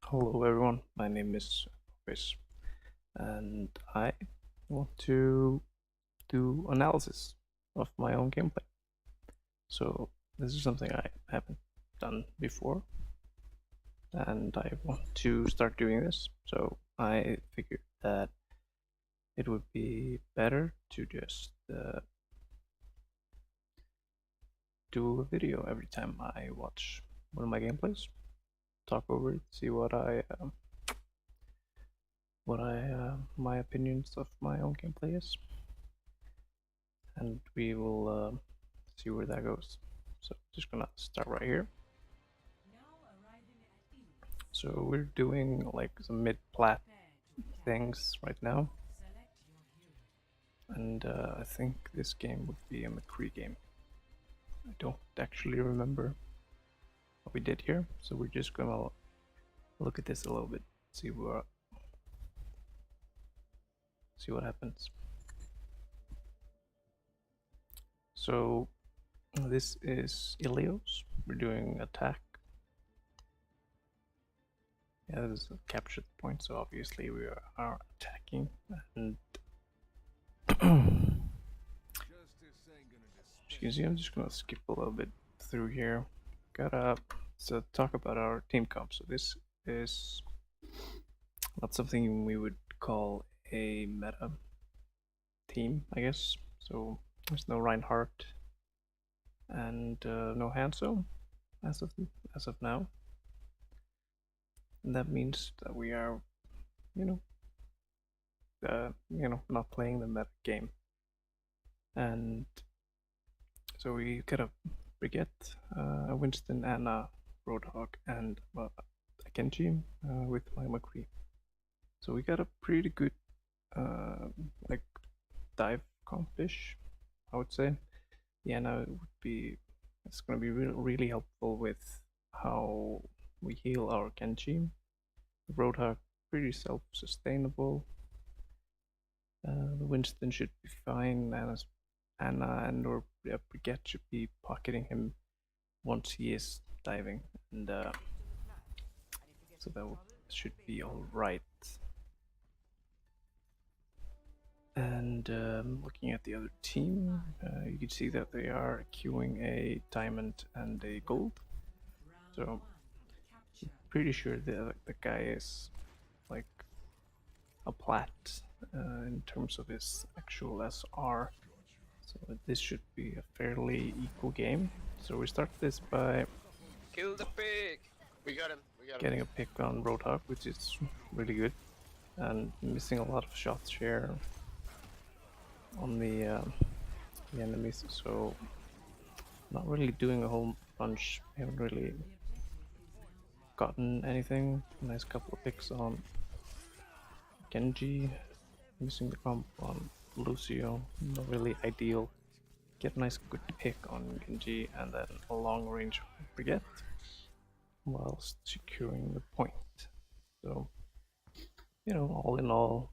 Hello everyone, my name is kFeis and I want to do analysis of my own gameplay. So this is something I haven't done before and I want to start doing this. So I figured that it would be better to just do a video every time I watch one of my gameplays, talk over it, see what my opinions of my own gameplay is, and we will see where that goes. So just gonna start right here. So we're doing like some mid-plat things right now, and I think this game would be a McCree game. I don't actually remember what we did here, so we're just gonna look at this a little bit, see what happens. So this is Illios. We're doing attack. Yeah, this is a captured point, so obviously we are attacking. And excuse me, I'm just gonna skip a little bit through here. Gotta talk about our team comp. So this is not something we would call a meta team, I guess. So there's no Reinhardt and no Hanzo as of now, and that means that we are, not playing the meta game. And so we got a Brigitte, Winston, Anna, Roadhog, and a Genji with my McCree. So we got a pretty good like dive comp-ish, I would say. The Anna it's gonna be really helpful with how we heal our Genji. The Roadhog pretty self-sustainable. The Winston should be fine. Anna and or Brigitte should be pocketing him once he is diving, and so that should be all right. And looking at the other team, you can see that they are queuing a diamond and a gold. So I'm pretty sure the guy is like a plat in terms of his actual SR. So this should be a fairly equal game. So we start this by kill the pig. We got him. Getting a pick on Roadhog, which is really good, and missing a lot of shots here on the enemies. So not really doing a whole bunch. I haven't really gotten anything. Nice couple of picks on Genji, missing the comp on Lucio. Not really ideal. Get a nice good pick on Genji and then a long range Brigitte whilst securing the point. So, all in all,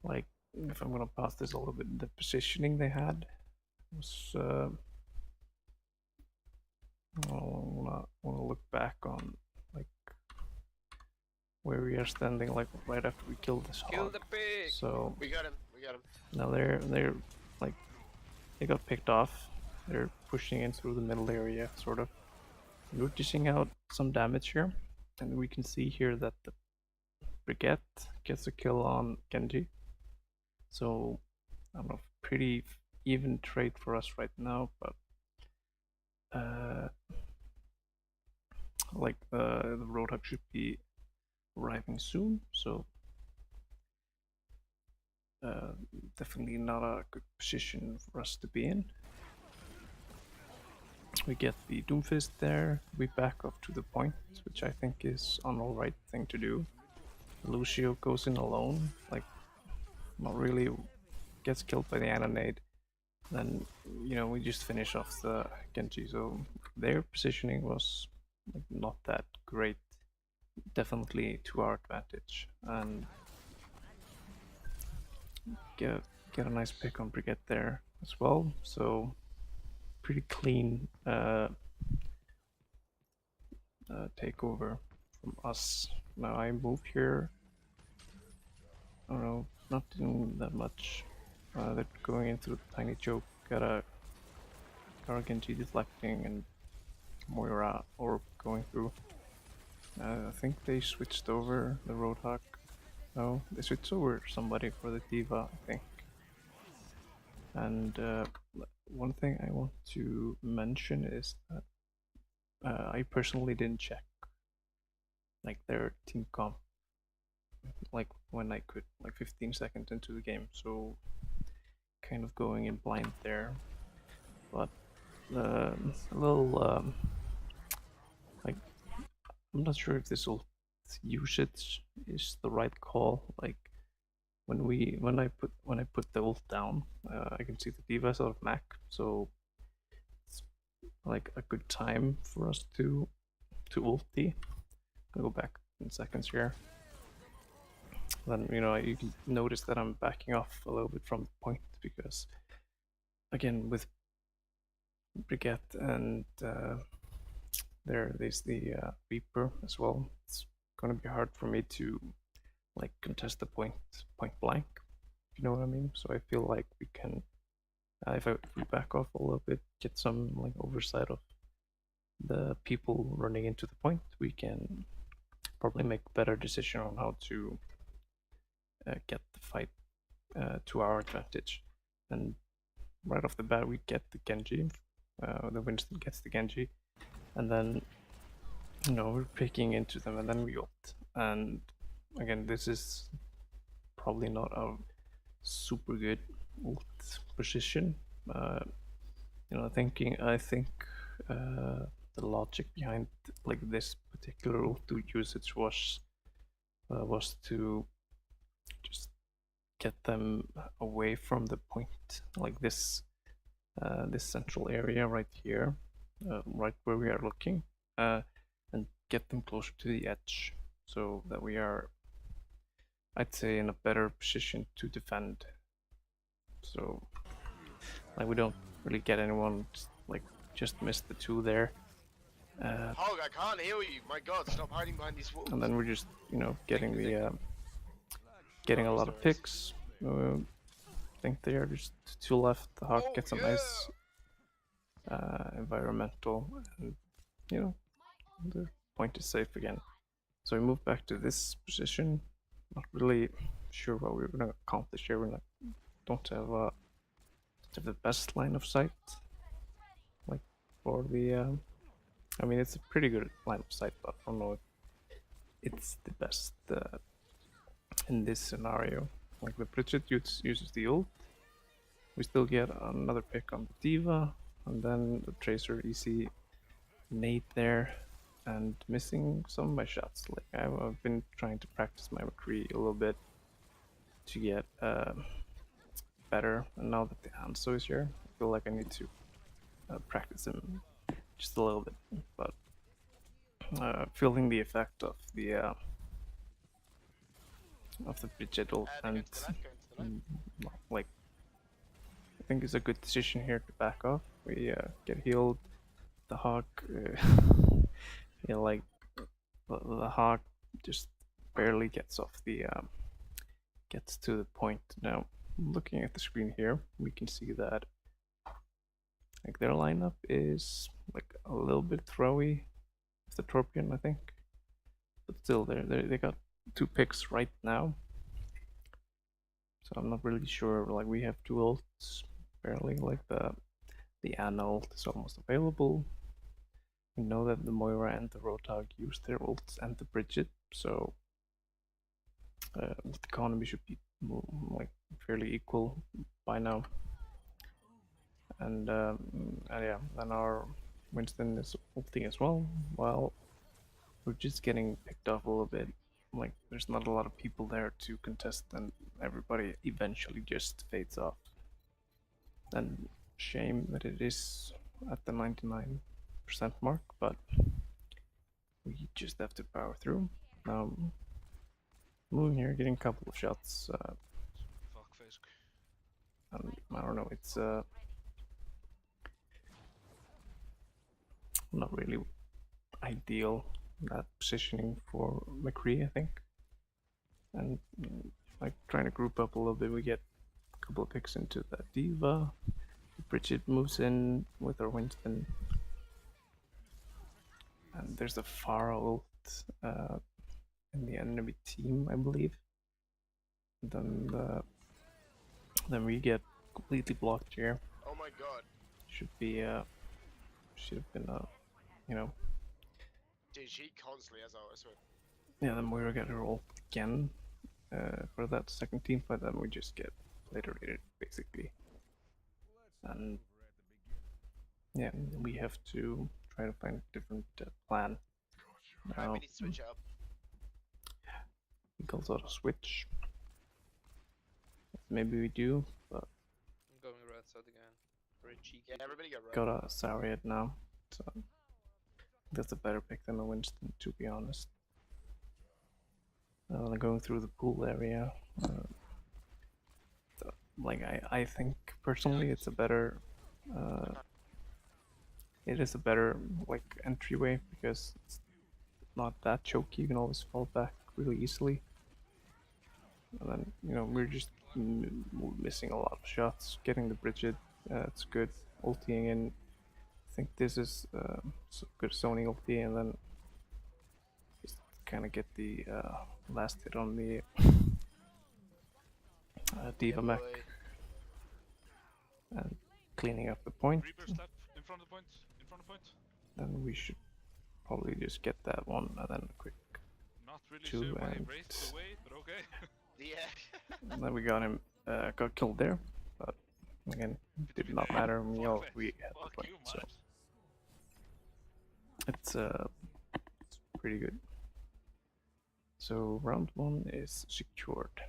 like if I'm gonna pass this a little bit, the positioning they had was I wanna look back on like where we are standing, like right after we killed this hog. Kill the pig. So we got him. Now they're like they got picked off. They're pushing in through the middle area, sort of. We're dishing out some damage here, and we can see here that the Brigitte gets a kill on Genji. So I don't know, pretty even trade for us right now, but like the Roadhog should be arriving soon, so definitely not a good position for us to be in. We get the Doomfist there, we back off to the point, which I think is an alright thing to do. Lucio goes in alone, like not really, gets killed by the Anonade. Then we just finish off the Genji. So their positioning was like not that great, definitely to our advantage, and get a nice pick on Brigitte there as well. So pretty clean takeover from us. Now I move here. I don't know, not doing that much. They're going into a tiny choke, got a Genji deflecting and Moira orb going through. I think they switched over the Roadhog. No, they switched over somebody for the Diva, I think. And one thing I want to mention is that I personally didn't check like their team comp like when I could, like 15 seconds into the game, so kind of going in blind there. But a little like, I'm not sure if this ult usage is the right call. Like when I put the ult down, I can see the D.Va's out of Mac, so it's like a good time for us to ulti. I'll go back in seconds here. Then you can notice that I'm backing off a little bit from the point because again with Brigitte and there's the Reaper as well. It's gonna be hard for me to like contest the point blank, if you know what I mean. So I feel like we can, if we back off a little bit, get some like oversight of the people running into the point, we can probably make a better decision on how to get the fight to our advantage. And right off the bat, we get the Genji. The Winston gets the Genji, and then we're picking into them, and then we ult. And again, this is probably not a super good ult position. I think the logic behind like this particular ult usage was to just get them away from the point, like this central area right here, right where we are looking, and get them closer to the edge, so that we are, I'd say, in a better position to defend. So like we don't really get anyone, just missed the two there. Hog, I can't hear you. My God, stop hiding behind these walls. And then we're just getting the getting a lot of picks. I think they are just two left. The Hawk gets a nice environmental, and the point is safe again. So we move back to this position. Not really sure what we're gonna accomplish here. We don't have the best line of sight, like for the. I mean, it's a pretty good line of sight, but I don't know if it's the best in this scenario. Like the Bridget uses the ult. We still get another pick on the Diva, and then the Tracer easy nade there, and missing some of my shots. Like I've been trying to practice my McCree a little bit to get better, and now that the Hanzo is here, I feel like I need to practice him just a little bit. But feeling the effect of the Bridget ult, and like I think it's a good decision here to back off. We get healed. The Hawk, like the Hawk just barely gets off the gets to the point. Now, looking at the screen here, we can see that like their lineup is like a little bit throwy with the Torpion, I think, but still they got two picks right now. So I'm not really sure. Like we have two ults, barely. Like the Ana ult is almost available. We know that the Moira and the Roadhog use their ults, and the Bridget, so the economy should be like fairly equal by now. And yeah, then our Winston is ulting as well. While we're just getting picked off a little bit. Like there's not a lot of people there to contest, and everybody eventually just fades off. And shame that it is at the 99% mark, but we just have to power through. Now, moving here, getting a couple of shots. I don't know, it's not really ideal. that positioning for McCree, I think. And like trying to group up a little bit, we get a couple of picks into that Diva. Bridget moves in with her Winston. And there's a Pharah ult in the enemy team, I believe. Then we get completely blocked here. Oh my god. Should have been you know. Dude, she constantly has ult, I swear. Yeah, then we get her ult again for that second team fight, then we just get obliterated basically. And yeah, we have to try to find a different plan. Now, we need to switch up. He calls out a switch. Maybe we do, but I'm going right side again. Very cheeky. Yeah, everybody go right. got a Sariad now, so that's a better pick than a Winston, to be honest. Going through the pool area, like I think personally it's a better, it is a better like entryway because it's not that choky. You can always fall back really easily. And then we're just missing a lot of shots. Getting the Bridget, it's good. Ulting in. I think this is good zoning ulti, and then just kind of get the last hit on the Diva mech and cleaning up the point. Reaper step in front of the point. In front of the point. Then we should probably just get that one and then a quick Not really two sure why he and raised the weight, but okay. Yeah. and then we got him got killed there, but again did not matter. We had the point, so it's pretty good. So round 1 is secured.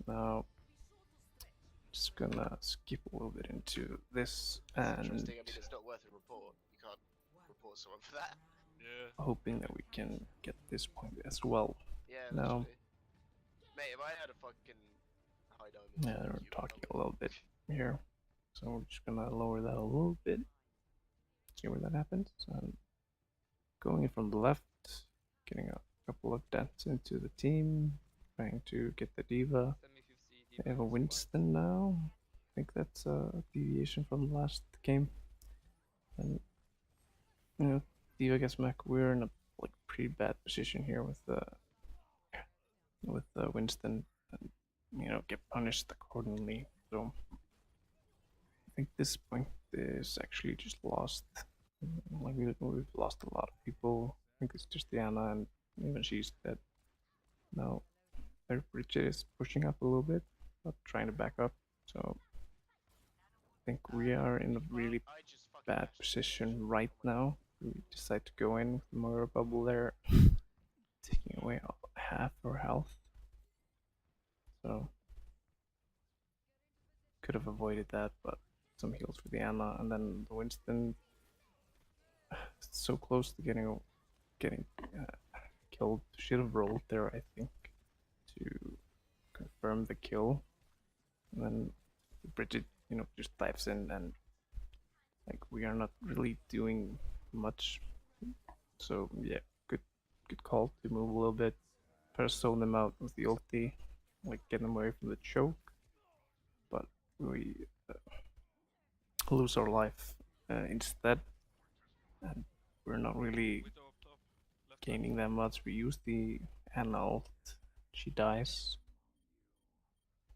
Now just gonna skip a little bit into this and Interesting. I mean, it's not worth a report. You can't report someone for that. Yeah. hoping that we can get this point as well. Yeah, No. literally. Mate, if I had a fucking high diamond... Yeah, we're talking a little bit here, so we're just gonna lower that a little bit, see where that happens. And going in from the left, getting a couple of dents into the team, trying to get the Diva. They have a Winston now. I think that's a deviation from the last game. And Diva gets mech. We're in a like pretty bad position here with Winston, and get punished accordingly. So I think this point is actually just lost. Like we've lost a lot of people. I think it's just Diana, and even she's dead. Now their Bridget is pushing up a little bit, but trying to back up. So I think we are in a really bad position right now. We decide to go in with the Moira bubble there, taking away half our health. So could have avoided that, but some heals for Diana, and then the Winston so close to getting killed. Should have rolled there, I think, to confirm the kill. And then Bridget, just dives in, and like we are not really doing much. So yeah, good call to move a little bit. First zone them out with the ulti, like get them away from the choke, but we lose our life instead, and we're not really gaining that much. We use the Anna ult, she dies,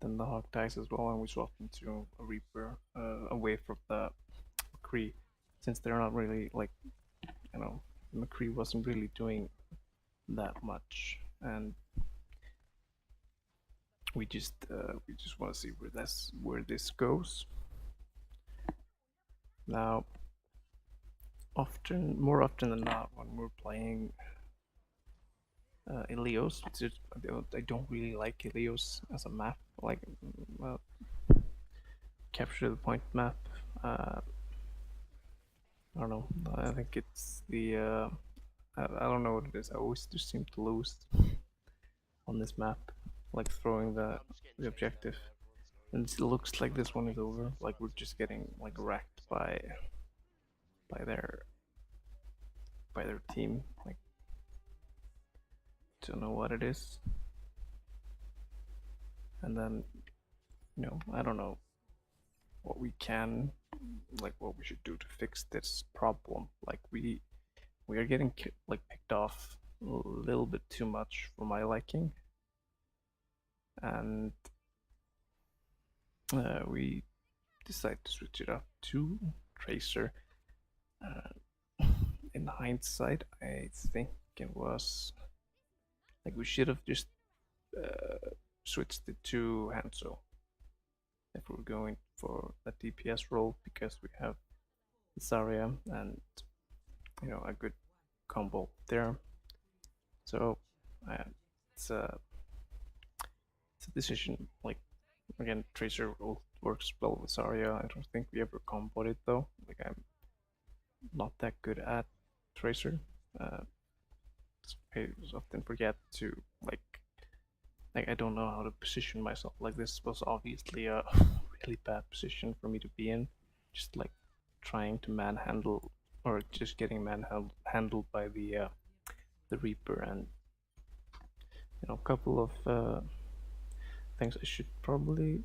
then the Hawk dies as well, and we swap into a Reaper away from the McCree, since they're not really like, McCree wasn't really doing that much, and we just want to see where this goes. Now, more often than not, when we're playing Illios, I don't really like Illios as a map, like capture the point map. I don't know. I think it's the I don't know what it is. I always just seem to lose on this map, like throwing the objective, and it looks like this one is over. Like we're just getting like wrecked by their by their team. Like, don't know what it is. And then, I don't know what we can, like, what we should do to fix this problem. Like, we are getting picked off a little bit too much for my liking, and we decided to switch it up to Tracer. In hindsight, I think it was like we should have just switched it to Hanzo if we're going for a DPS role, because we have Zarya and a good combo there. So it's a decision. Like, again, Tracer works well with Zarya. I don't think we ever comboed it though. Like, I'm not that good at Tracer. I often forget to like I don't know how to position myself. Like, this was obviously a really bad position for me to be in. Just like trying to manhandle, or just getting manhandled by the Reaper, and a couple of things I should probably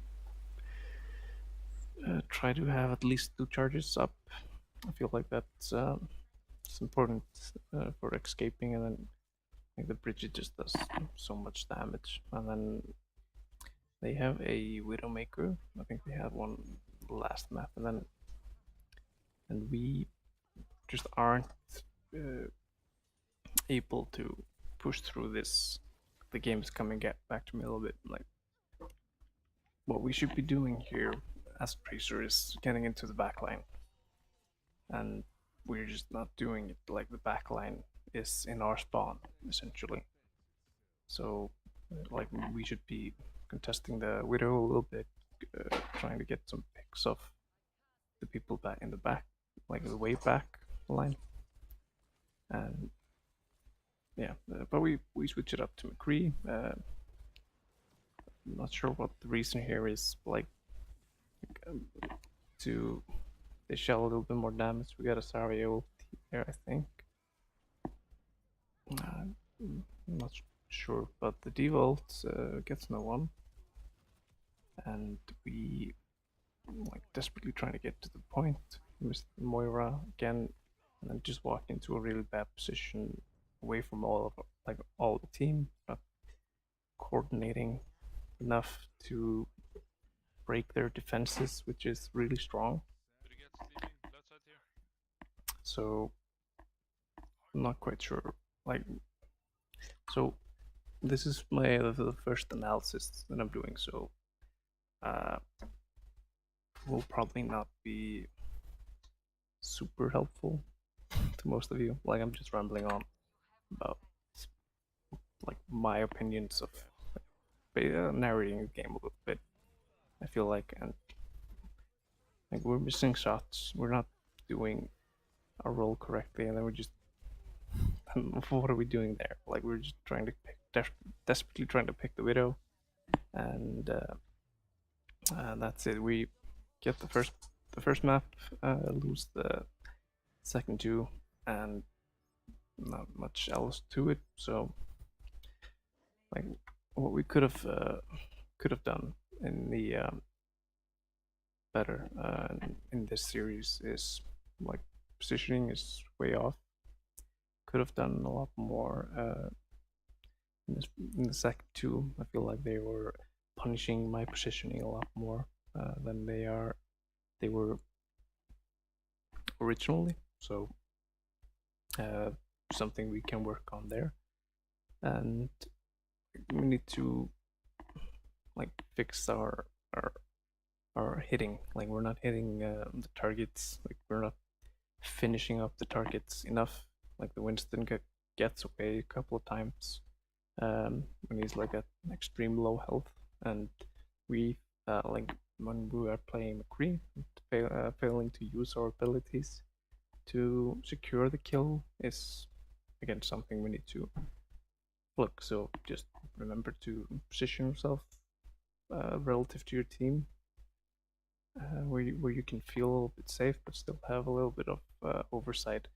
try to have at least 2 charges up. I feel like that's it's important for escaping, and then the Bridget just does so much damage. And then they have a Widowmaker. I think they had one last map, and we just aren't able to push through this. The game is coming back to me a little bit. Like, what we should be doing here as Tracer is getting into the backline, and we're just not doing it. Like, the backline is in our spawn essentially. So like, we should be contesting the Widow a little bit, trying to get some picks of the people back in the back, like the way back line. And yeah, but we switch it up to McCree. I'm not sure what the reason here is. Like, to they shell a little bit more damage. We got a Zarya ult here, I think. I'm not sure, but the default gets no one, and we like desperately trying to get to the point. Missed Moira again, and then just walked into a really bad position away from all the team, not coordinating enough to break their defenses, which is really strong. So I'm not quite sure. Like, so this is the first analysis that I'm doing, so will probably not be super helpful to most of you. Like, I'm just rambling on about like my opinions of narrating the game a little bit, I feel like. And like, we're missing shots, we're not doing our role correctly, and then we're just what are we doing there? Like, we're just trying to desperately trying to pick the Widow, and that's it. We get the first map, lose the second 2, and not much else to it. So like, what we could have done in the better in this series is, like, positioning is way off. Could have done a lot more in the second 2. I feel like they were punishing my positioning a lot more than they were originally. So something we can work on there, and we need to like fix our hitting. Like, we're not hitting the targets. Like, we're not finishing up the targets enough. Like, the Winston gets away a couple of times when he's like at extreme low health, and we like when we are playing McCree, failing to use our abilities to secure the kill is again something we need to look. So just remember to position yourself relative to your team, where you can feel a little bit safe but still have a little bit of oversight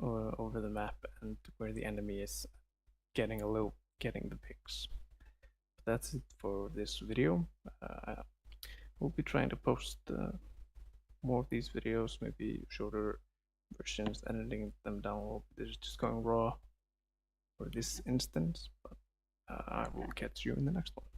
over over the map and where the enemy is, getting the picks. But that's it for this video. We'll be trying to post more of these videos, maybe shorter versions, editing them down. This is just going raw for this instance, but I will catch you in the next one.